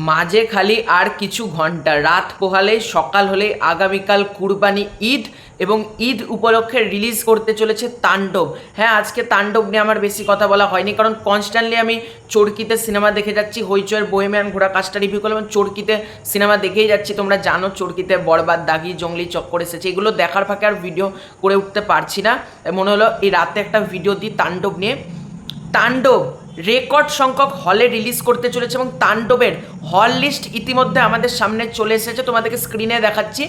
মাঝে খালি আর কিছু ঘন্টা, রাত পোহালেই সকাল হলেই আগামীকাল কুরবানি ঈদ এবং ঈদ উপলক্ষে রিলিজ করতে চলেছে তাণ্ডব। হ্যাঁ, আজকে তাণ্ডব নিয়ে আমার বেশি কথা বলা হয়নি, কারণ কনস্ট্যান্টলি আমি চরকিতে সিনেমা দেখে যাচ্ছি। হইচয়ের বহেমিয়ান ঘোড়া কাজটা রিভিউ করলাম, চরকিতে সিনেমা দেখেই যাচ্ছি। তোমরা জানো চরকিতে বরবাদ, দাগি, জঙ্গলি, চক্কর এসেছে। এগুলো দেখার ফাঁকে আর ভিডিও করে উঠতে পারছি না, মনে হলো এই রাতে একটা ভিডিও দিই তাণ্ডব নিয়ে। তাণ্ডব রেকর্ড সংখ্যক হলে রিলিজ করতে চলেছে এবং তাণ্ডবের হল লিস্ট ইতিমধ্যে আমাদের সামনে চলে এসেছে, তোমাদেরকে স্ক্রিনে দেখাচ্ছি।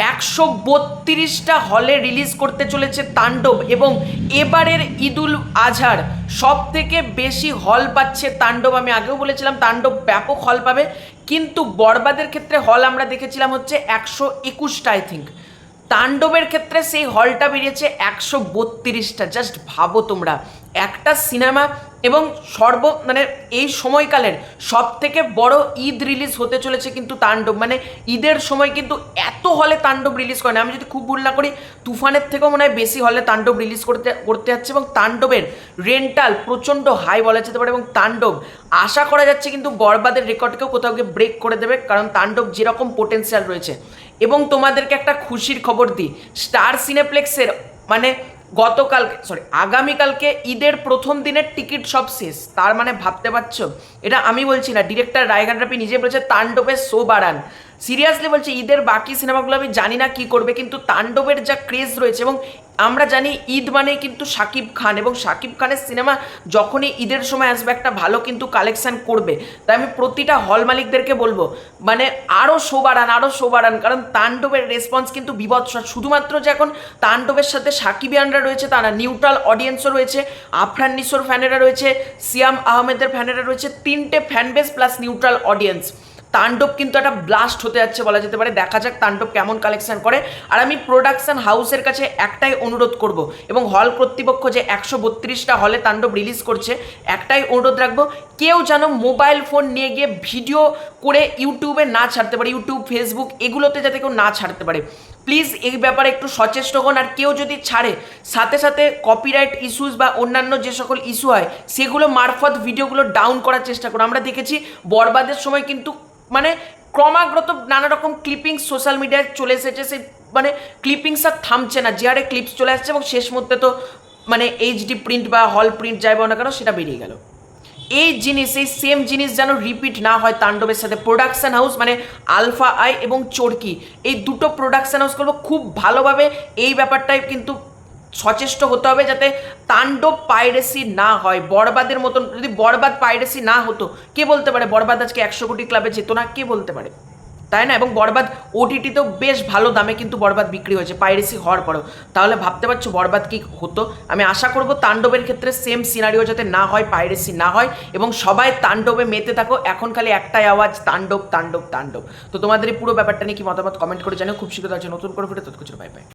132টা হলে রিলিজ করতে চলেছে তাণ্ডব এবং এবারের ঈদুল আজহার সব থেকে বেশি হল পাচ্ছে তাণ্ডব। আমি আগেও বলেছিলাম তাণ্ডব ব্যাপক হল পাবে, কিন্তু বরবাদের ক্ষেত্রে হল আমরা দেখেছিলাম হচ্ছে 121টা আই থিঙ্ক। তাণ্ডবের ক্ষেত্রে সেই হলটা বেরিয়েছে 132টা। জাস্ট ভাবো তোমরা, একটা সিনেমা এবং মানে এই সময়কালের সব থেকে বড় ঈদ রিলিজ হতে চলেছে কিন্তু তাণ্ডব। মানে ঈদের সময় কিন্তু এত হলে তাণ্ডব রিলিজ করে না, আমি যদি খুব ভুল না করি তুফানের থেকেও মনে হয় বেশি হলে তাণ্ডব রিলিজ করতে যাচ্ছে এবং তাণ্ডবের রেন্টাল প্রচণ্ড হাই বলা যেতে পারে। এবং তাণ্ডব আশা করা যাচ্ছে কিন্তু বরবাদের রেকর্ডকেও কোথাও গিয়ে ব্রেক করে দেবে, কারণ তাণ্ডব যেরকম পোটেন্সিয়াল রয়েছে। এবং তোমাদেরকে একটা খুশির খবর দিই, স্টার সিনেপ্লেক্সের মানে আগামীকালকে ঈদের প্রথম দিনের টিকিট সব শেষ। তার মানে ভাবতে পারছো, এটা আমি বলছি না, ডিরেক্টর রায়হান রাফি নিজে বলেছে তাণ্ডবের শো বাড়ান। সিরিয়াসলি বলছি, ঈদের বাকি সিনেমাগুলো আমি জানি না কি করবে, কিন্তু তাণ্ডবের যা ক্রেজ রয়েছে, এবং আমরা জানি ঈদ মানেই কিন্তু শাকিব খান, এবং শাকিব খানের সিনেমা যখনই ঈদের সময় আসবে একটা ভালো কিন্তু কালেকশন করবে। তাই আমি প্রতিটা হল মালিকদেরকে বলবো মানে আরও শো বাড়ান, কারণ তাণ্ডবের রেসপন্স কিন্তু বিভৎস। শুধুমাত্র যে এখন তাণ্ডবের সাথে সাকিবিয়ানরা রয়েছে তা না, নিউট্রাল অডিয়েন্সও রয়েছে, আফরান নিশোর ফ্যানেরা রয়েছে, সিয়াম আহমেদের ফ্যানেরা রয়েছে, 3টে fan base plus neutral audience. তাণ্ডব কিন্তু একটা ব্লাস্ট হতে যাচ্ছে বলা যেতে পারে। দেখা যাক তাণ্ডব কেমন কালেকশন করে। আর আমি প্রোডাকশন হাউসের কাছে একটাই অনুরোধ করব, এবং হল কর্তৃপক্ষ যে 132টা হলে তাণ্ডব রিলিজ করছে, একটাই অনুরোধ রাখবো, কেউ যেন মোবাইল ফোন নিয়ে গিয়ে ভিডিও করে ইউটিউবে না ছাড়তে পারে, ইউটিউব, ফেসবুক এগুলোতে যাতে কেউ না ছাড়তে পারে। প্লিজ এই ব্যাপারে একটু সচেষ্ট হন। আর কেউ যদি ছাড়ে, সাথে সাথে কপিরাইট ইস্যুস বা অন্যান্য যে সকল ইস্যু হয় সেগুলো মারফত ভিডিওগুলো ডাউন করার চেষ্টা করুন। আমরা দেখেছি বরবাদের সময় কিন্তু মানে ক্রমাগত নানা রকম ক্লিপিংস সোশ্যাল মিডিয়ায় চলে এসেছে, সেই মানে ক্লিপিংস আর থামছে না, যে হারে ক্লিপস চলে আসছে, এবং শেষ মধ্যে তো মানে এইচডি প্রিন্ট বা হল প্রিন্ট যাইব না কেন সেটা বেরিয়ে গেল। এই সেম জিনিস যেন রিপিট না হয় তাণ্ডবের সাথে। প্রোডাকশন হাউস মানে আলফা আই এবং চরকি, এই দুটো প্রোডাকশন হাউস করবো খুব ভালোভাবে এই ব্যাপারটাই কিন্তু সচেষ্ট হতে হবে, যাতে তাণ্ডব পাইরেসি না হয়। বরবাদের মতন যদি বরবাদ পাইরেসি না হতো, কে বলতে পারে বরবাদ আজকে 100 কোটি ক্লাবে যেত না, কে বলতে পারে, তাই না? এবং বরবাদ ওটিটিতেও বেশ ভালো দামে কিন্তু বরবাদ বিক্রি হয়েছে পাইরেসি হওয়ার পরেও। তাহলে ভাবতে পারছো বরবাদ কি হতো। আমি আশা করব তাণ্ডবের ক্ষেত্রে সেম সিনারিও যাতে না হয়, পাইরেসি না হয়, এবং সবাই তাণ্ডবে মেতে থাকো। এখন খালি একটাই আওয়াজ, তাণ্ডব তাণ্ডব তাণ্ডব। তো তোমাদের এই পুরো ব্যাপারটা নিয়ে কি মতামত কমেন্ট করে জানো। খুব শীঘ্রই আছে নতুন করে ভিডিও, ততক্ষণ বাই বাই।